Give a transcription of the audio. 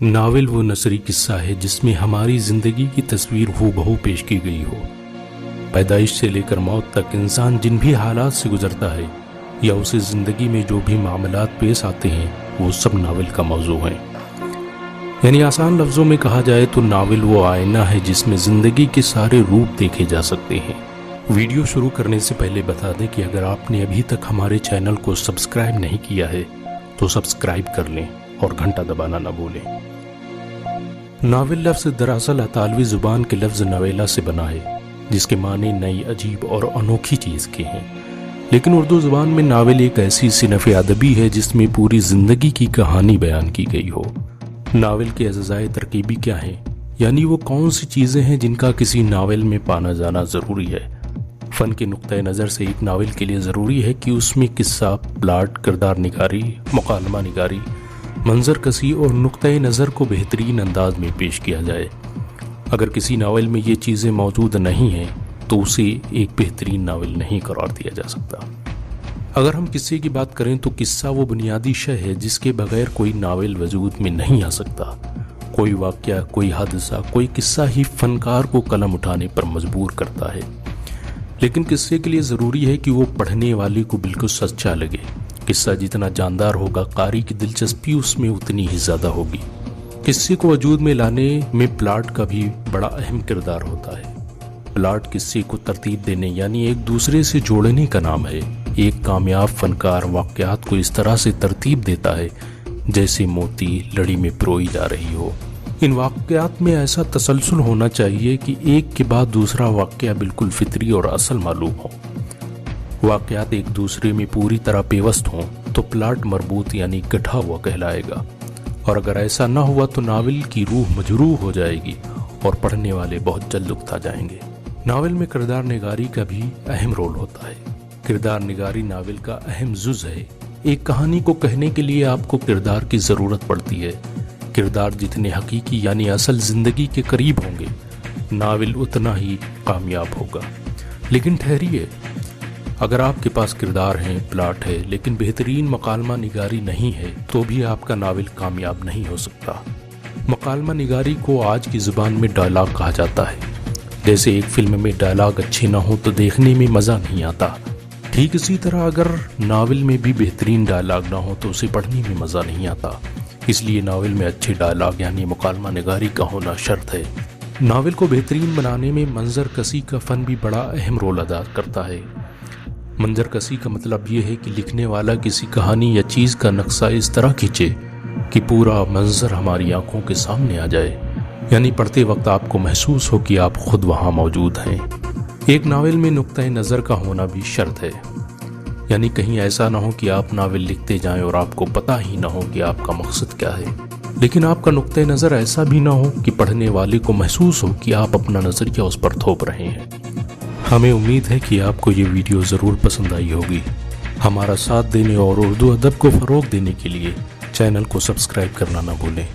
Novel وہ نثری قصہ ہے جس میں ہماری زندگی کی تصویر ہو بہو پیش کی گئی ہو۔ پیدائش سے لے کر موت تک انسان جن بھی حالات سے گزرتا ہے یا اسے زندگی میں جو بھی معاملات پیش آتے ہیں وہ سب ناول کا موضوع ہیں۔ یعنی آسان لفظوں میں کہا جائے تو ناول وہ آئینہ ہے جس میں زندگی کے سارے روپ دیکھے جا سکتے ہیں۔ ویڈیو شروع کرنے سے پہلے بتا دیں کہ اگر آپ نے ابھی تک ہمارے چینل کو سبسکرائب نہیں کیا ہے تو سبسکرائب کر لیں اور گھنٹا دبانا نہ بھولیں۔ ناول لفظ دراصل اطالوی زبان کے لفظ نویلا سے بنا ہے جس کے معنی نئی، عجیب اور انوکھی چیز کے ہیں، لیکن اردو زبان میں ناول ایک ایسی صنف ادبی ہے جس میں پوری زندگی کی کہانی بیان کی گئی ہو۔ ناول کے اجزاء ترکیبی کیا ہیں؟ یعنی وہ کون سی چیزیں ہیں جن کا کسی ناول میں پانا جانا ضروری ہے۔ فن کے نقطۂ نظر سے ایک ناول کے لیے ضروری ہے کہ اس میں قصہ، پلاٹ، کردار نگاری، مکالمہ نگاری، منظر کشی اور نقطۂ نظر کو بہترین انداز میں پیش کیا جائے۔ اگر کسی ناول میں یہ چیزیں موجود نہیں ہیں تو اسے ایک بہترین ناول نہیں قرار دیا جا سکتا۔ اگر ہم قصے کی بات کریں تو قصہ وہ بنیادی شے ہے جس کے بغیر کوئی ناول وجود میں نہیں آ سکتا۔ کوئی واقعہ، کوئی حادثہ، کوئی قصہ ہی فنکار کو قلم اٹھانے پر مجبور کرتا ہے۔ لیکن قصے کے لیے ضروری ہے کہ وہ پڑھنے والے کو بالکل سچا لگے۔ قصہ جتنا جاندار ہوگا، قاری کی دلچسپی اس میں اتنی ہی زیادہ ہوگی۔ قصے کو وجود میں لانے میں پلاٹ کا بھی بڑا اہم کردار ہوتا ہے۔ پلاٹ قصے کو ترتیب دینے یعنی ایک دوسرے سے جوڑنے کا نام ہے۔ ایک کامیاب فنکار واقعات کو اس طرح سے ترتیب دیتا ہے جیسے موتی لڑی میں پروئی جا رہی ہو۔ ان واقعات میں ایسا تسلسل ہونا چاہیے کہ ایک کے بعد دوسرا واقعہ بالکل فطری اور اصل معلوم ہو۔ واقعات ایک دوسرے میں پوری طرح پیوست ہوں تو پلاٹ مربوط یعنی گٹھا ہوا کہلائے گا، اور اگر ایسا نہ ہوا تو ناول کی روح مجروح ہو جائے گی اور پڑھنے والے بہت جلد اکتا جائیں گے۔ ناول میں کردار نگاری کا بھی اہم رول ہوتا ہے۔ کردار نگاری ناول کا اہم جز ہے۔ ایک کہانی کو کہنے کے لیے آپ کو کردار کی ضرورت پڑتی ہے۔ کردار جتنے حقیقی یعنی اصل زندگی کے قریب ہوں گے، ناول اتنا ہی کامیاب ہوگا۔ لیکن ٹھہریے، اگر آپ کے پاس کردار ہیں، پلاٹ ہے، لیکن بہترین مکالمہ نگاری نہیں ہے تو بھی آپ کا ناول کامیاب نہیں ہو سکتا۔ مکالمہ نگاری کو آج کی زبان میں ڈائلاگ کہا جاتا ہے۔ جیسے ایک فلم میں ڈائلاگ اچھے نہ ہوں تو دیکھنے میں مزہ نہیں آتا، ٹھیک اسی طرح اگر ناول میں بھی بہترین ڈائلاگ نہ ہو تو اسے پڑھنے میں مزہ نہیں آتا۔ اس لیے ناول میں اچھے ڈائلاگ یعنی مکالمہ نگاری کا ہونا شرط ہے۔ ناول کو بہترین بنانے میں منظر کشی کا فن بھی بڑا اہم رول ادا کرتا ہے۔ منظر کشی کا مطلب یہ ہے کہ لکھنے والا کسی کہانی یا چیز کا نقشہ اس طرح کھینچے کہ پورا منظر ہماری آنکھوں کے سامنے آ جائے، یعنی پڑھتے وقت آپ کو محسوس ہو کہ آپ خود وہاں موجود ہیں۔ ایک ناول میں نقطۂ نظر کا ہونا بھی شرط ہے، یعنی کہیں ایسا نہ ہو کہ آپ ناول لکھتے جائیں اور آپ کو پتہ ہی نہ ہو کہ آپ کا مقصد کیا ہے، لیکن آپ کا نقطۂ نظر ایسا بھی نہ ہو کہ پڑھنے والے کو محسوس ہو کہ آپ اپنا نظریہ اس پر تھوپ رہے ہیں۔ ہمیں امید ہے کہ آپ کو یہ ویڈیو ضرور پسند آئی ہوگی۔ ہمارا ساتھ دینے اور اردو ادب کو فروغ دینے کے لیے چینل کو سبسکرائب کرنا نہ بھولیں۔